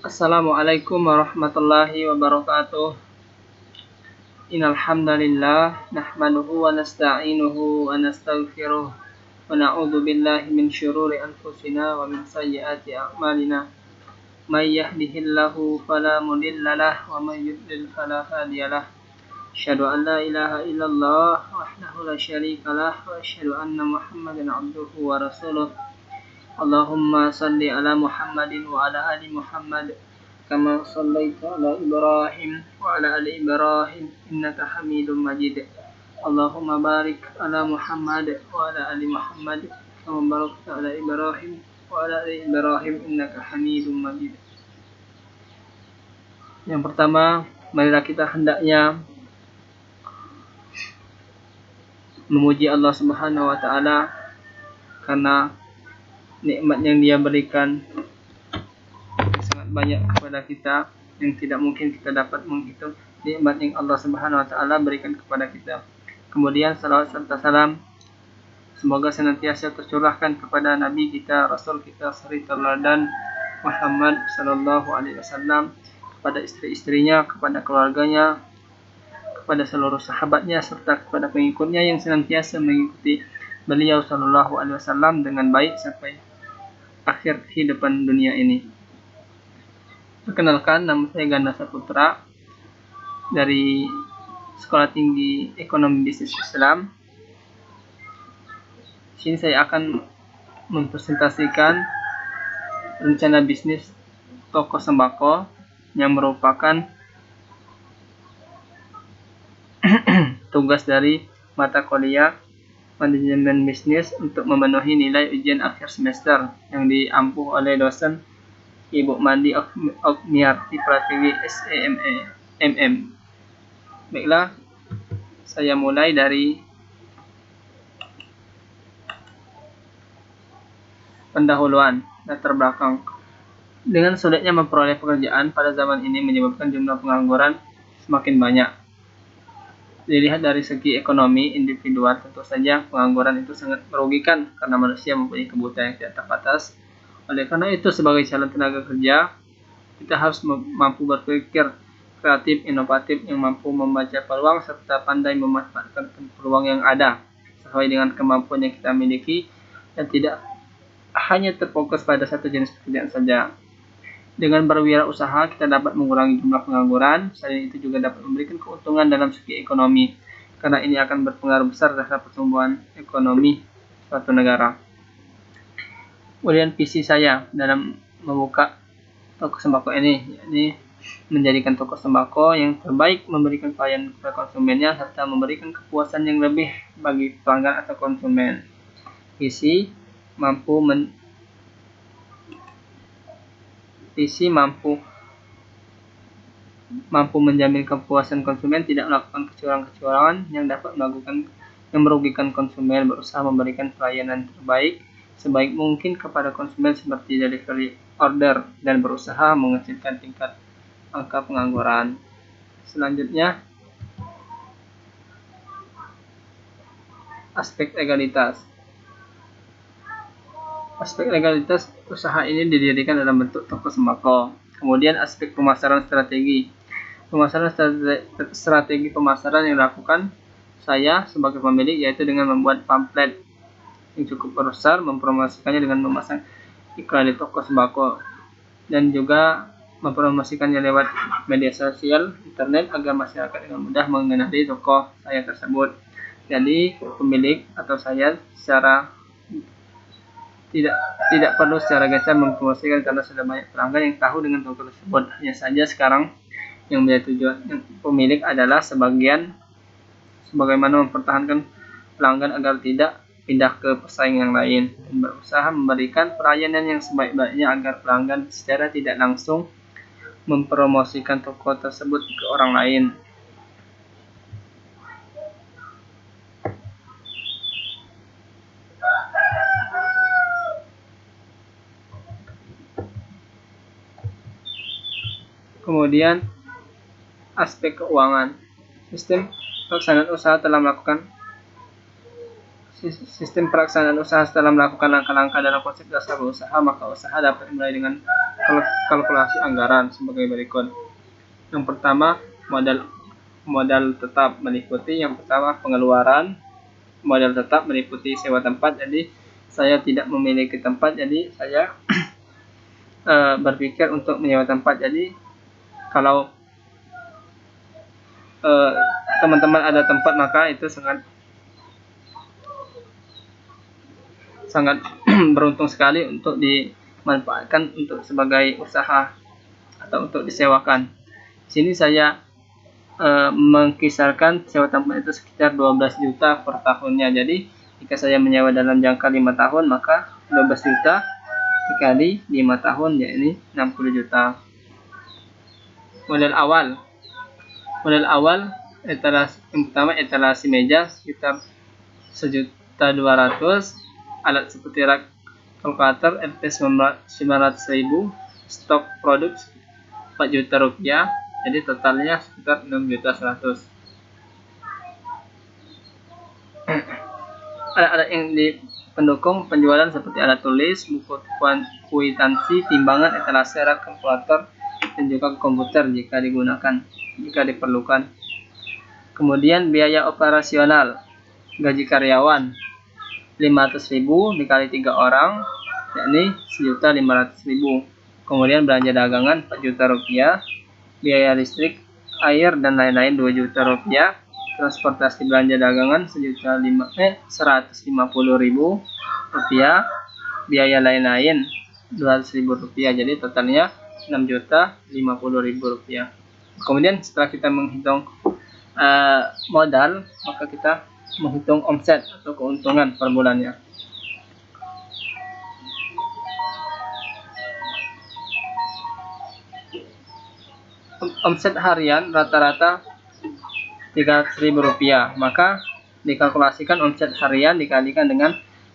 Assalamualaikum warahmatullahi wabarakatuh. Innal hamdalillah nahmaduhu wa nasta'inuhu wa nastaghfiruh wa na'udzu billahi min syururi anfusina wa min sayyiati a'malina. May yahdihillahu fala mudhillalah wa may yudlil fala hadiyalah. Asyhadu an la ilaha illallah wahdahu la syarikalah wa asyhadu anna Muhammadan 'abduhu wa rasuluh. Allahumma salli ala Muhammadin wa ala ali Muhammad kama sallaita ala Ibrahim wa ala ali Ibrahim innaka Hamidum Majid. Allahumma barik ala Muhammad wa ala ali Muhammad kama barakta ala Ibrahim wa ala ali Ibrahim innaka Hamidum Majid. Yang pertama, marilah kita hendaknya memuji Allah Subhanahu wa taala karena nikmat yang Dia berikan sangat banyak kepada kita yang tidak mungkin kita dapat menghitung nikmat yang Allah Subhanahu wa taala berikan kepada kita. Kemudian salawat serta salam semoga senantiasa tercurahkan kepada Nabi kita, Rasul kita, suri teladan Muhammad sallallahu alaihi wasallam, kepada istri-istrinya, kepada keluarganya, kepada seluruh sahabatnya serta kepada pengikutnya yang senantiasa mengikuti beliau sallallahu alaihi wasallam dengan baik sampai akhir kehidupan dunia ini. Perkenalkan, nama saya Ganda Saputra dari Sekolah Tinggi Ekonomi Bisnis Islam. Di sini saya akan mempresentasikan rencana bisnis toko sembako yang merupakan tugas dari mata kuliah manajemen bisnis untuk memenuhi nilai ujian akhir semester yang diampuh oleh dosen Ibu Mandi Okmiarti Pratiwi SEMA. Baiklah, saya mulai dari pendahuluan latar belakang. Dengan sulitnya memperoleh pekerjaan pada zaman ini menyebabkan jumlah pengangguran semakin banyak. Dilihat dari segi ekonomi individual, tentu saja pengangguran itu sangat merugikan karena manusia mempunyai kebutuhan yang tidak terbatas. Oleh karena itu, sebagai calon tenaga kerja, kita harus mampu berpikir kreatif, inovatif, yang mampu membaca peluang serta pandai memanfaatkan peluang yang ada sesuai dengan kemampuan yang kita miliki dan tidak hanya terfokus pada satu jenis pekerjaan saja. Dengan berwirausaha, kita dapat mengurangi jumlah pengangguran. Selain itu juga dapat memberikan keuntungan dalam segi ekonomi, karena ini akan berpengaruh besar terhadap pertumbuhan ekonomi suatu negara. Kemudian visi saya dalam membuka toko sembako ini, yakni menjadikan toko sembako yang terbaik, memberikan pelayanan kepada konsumennya, serta memberikan kepuasan yang lebih bagi pelanggan atau konsumen. Visi mampu menjamin kepuasan konsumen, tidak melakukan kecurangan-kecurangan yang dapat merugikan konsumen, berusaha memberikan pelayanan terbaik sebaik mungkin kepada konsumen seperti delivery order, dan berusaha mengecilkan tingkat angka pengangguran. Selanjutnya, aspek legalitas. Aspek legalitas usaha ini didirikan dalam bentuk toko sembako. Kemudian aspek pemasaran strategi. Strategi pemasaran yang dilakukan saya sebagai pemilik yaitu dengan membuat pamflet yang cukup besar, mempromosikannya dengan memasang iklan di toko sembako, dan juga mempromosikannya lewat media sosial internet agar masyarakat dengan mudah mengenali toko saya tersebut. Jadi pemilik atau saya secara tidak perlu secara gencar mempromosikan karena sudah banyak pelanggan yang tahu dengan toko tersebut. Hanya saja sekarang yang menjadi tujuan pemilik adalah sebagaimana mempertahankan pelanggan agar tidak pindah ke pesaing yang lain, dan berusaha memberikan pelayanan yang sebaik-baiknya agar pelanggan secara tidak langsung mempromosikan toko tersebut ke orang lain. Kemudian aspek keuangan. Sistem pelaksanaan usaha setelah melakukan langkah-langkah dalam konsep dasar berusaha, maka usaha dapat dimulai dengan kalkulasi anggaran sebagai berikut. Yang pertama, modal tetap meliputi yang pertama pengeluaran. Modal tetap meliputi sewa tempat, jadi saya tidak memiliki tempat, jadi saya berpikir untuk menyewa tempat. Jadi kalau teman-teman ada tempat, maka itu sangat beruntung sekali untuk dimanfaatkan untuk sebagai usaha atau untuk disewakan. Di sini saya mengkisarkan sewa tempat itu sekitar 12 juta per tahunnya. Jadi jika saya menyewa dalam jangka 5 tahun, maka 12 juta dikali 5 tahun, yakni 60 juta. Modal awal etalase, yang pertama etalase meja sekitar 1.200.000, alat seperti rak, kalkulator Rp 900.000, stok produk 4 juta rupiah, jadi totalnya sekitar 6.100.000. Alat-alat yang pendukung penjualan seperti alat tulis, buku kwitansi, timbangan, etalase, rak, kalkulator, dan juga komputer jika diperlukan. Kemudian biaya operasional, gaji karyawan 500.000 dikali 3 orang, yakni 1.500.000. Kemudian belanja dagangan 4 juta rupiah, biaya listrik, air, dan lain-lain 2 juta rupiah, transportasi belanja dagangan 150.000 rupiah, biaya lain-lain 200.000 rupiah, jadi totalnya 6.050.000 rupiah. Kemudian setelah kita menghitung modal, maka kita menghitung omset atau keuntungan per bulannya. Omset harian rata-rata 300.000 rupiah, maka dikalkulasikan omset harian dikalikan dengan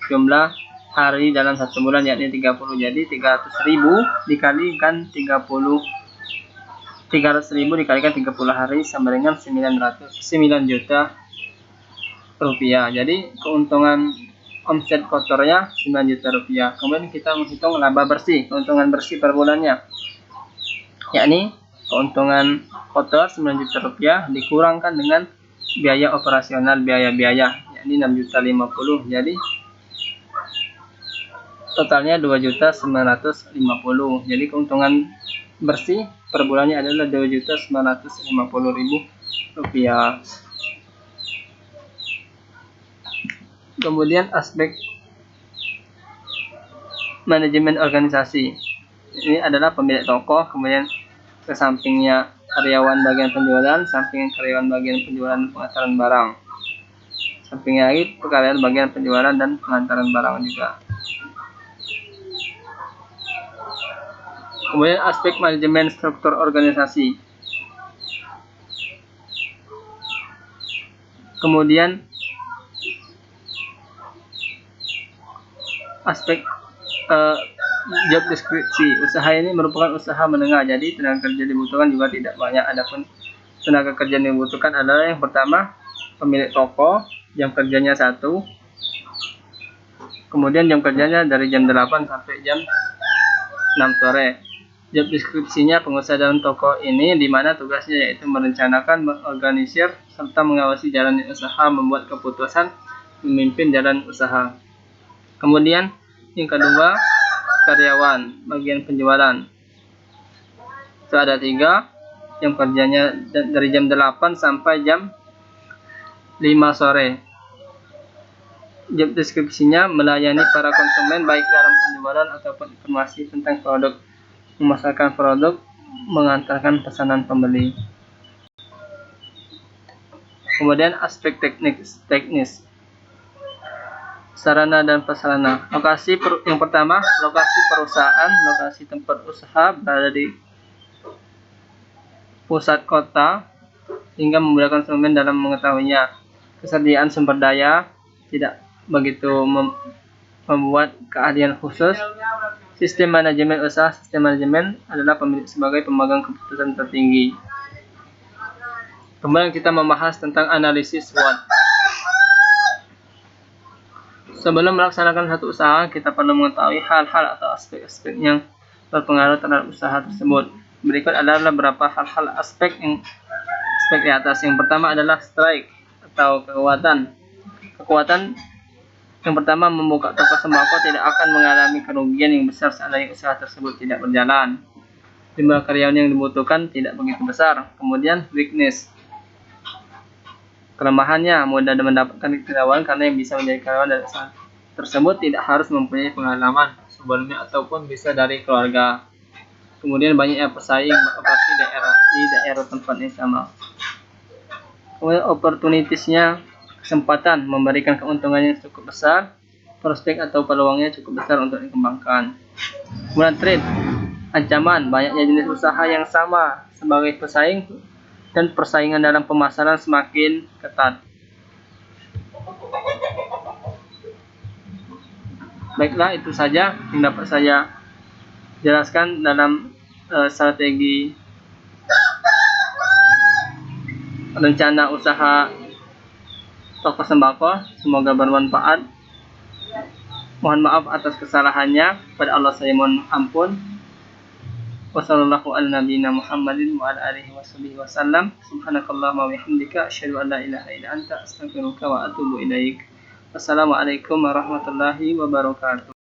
jumlah hari dalam satu bulan, yakni 30. Jadi 300.000 dikalikan 300.000 dikalikan 30 hari sama dengan 9 juta rupiah. Jadi keuntungan omset kotornya 9 juta rupiah. Kemudian kita menghitung laba bersih, keuntungan bersih per bulannya, yakni keuntungan kotor 9 juta rupiah dikurangkan dengan biaya operasional, biaya-biaya, yakni 6.050. Jadi totalnya 2.950. Jadi keuntungan bersih per bulannya adalah 2.950.000 rupiah. Kemudian aspek manajemen organisasi, ini adalah pemilik toko, kemudian ke sampingnya karyawan bagian penjualan, samping karyawan bagian penjualan pengantaran barang, sampingnya lagi karyawan bagian penjualan dan pengantaran barang juga. Kemudian aspek manajemen struktur organisasi. Kemudian aspek job deskripsi. Usaha ini merupakan usaha menengah, jadi tenaga kerja dibutuhkan juga tidak banyak. Adapun tenaga kerja yang dibutuhkan adalah yang pertama pemilik toko, jam kerjanya 1. Kemudian jam kerjanya dari jam 8 sampai jam 6 sore. Job deskripsinya pengusaha dalam toko ini, di mana tugasnya yaitu merencanakan, mengorganisir, serta mengawasi jalannya usaha, membuat keputusan, memimpin jalan usaha. Kemudian yang kedua, karyawan bagian penjualan. Itu ada 3, jam kerjanya dari jam 8 sampai jam 5 sore. Job deskripsinya melayani para konsumen baik dalam penjualan ataupun informasi tentang produk, memasarkan produk, mengantarkan pesanan pembeli. Kemudian aspek teknis. Sarana dan prasarana. Yang pertama, lokasi perusahaan. Lokasi tempat usaha berada di pusat kota hingga memudahkan konsumen dalam mengetahuinya. Kesediaan sumber daya tidak begitu membuat keahlian khusus. Sistem manajemen usaha. Sistem manajemen adalah pemilik sebagai pemegang keputusan tertinggi. Kemudian kita membahas tentang analisis SWOT. Sebelum melaksanakan satu usaha, kita perlu mengetahui hal-hal atau aspek-aspek yang berpengaruh terhadap usaha tersebut. Berikut adalah beberapa hal-hal aspek di atas. Yang pertama adalah strike atau kekuatan. Kekuatan yang pertama, membuka toko sembako tidak akan mengalami kerugian yang besar seandainya usaha tersebut tidak berjalan. Jumlah karyawan yang dibutuhkan tidak begitu besar. Kemudian weakness. Kelemahannya, mudah mendapatkan karyawan karena yang bisa menjadi karyawan dari usaha tersebut tidak harus mempunyai pengalaman sebelumnya ataupun bisa dari keluarga. Kemudian banyaknya pesaing beroperasi di daerah tempat yang sama. Kemudian opportunities-nya, kesempatan memberikan keuntungan yang cukup besar, prospek atau peluangnya cukup besar untuk dikembangkan. Kemudian threat, ancaman, banyaknya jenis usaha yang sama sebagai pesaing dan persaingan dalam pemasaran semakin ketat. Baiklah, itu saja yang dapat saya jelaskan dalam strategi rencana usaha toko sembako. Semoga bermanfaat. Mohon maaf atas kesalahannya. Pada Allah saya mohon ampun. Wassallallahu ala nabiyyina Muhammadin wa ala alihi wasallam. Subhanakallahumma wa bihamdika asyhadu an la ilaha illa anta astaghfiruka wa atubu ilaik. Wassalamualaikum warahmatullahi wabarakatuh.